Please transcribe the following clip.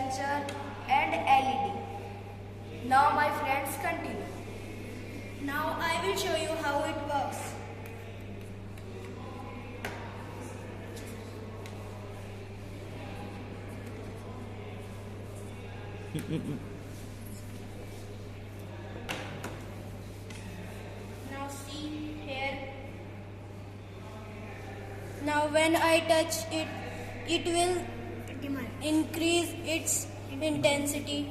temperature and LED. Now my friends continue. Now I will show you how it works. Now see here. Now when I touch it, it will increase its intensity.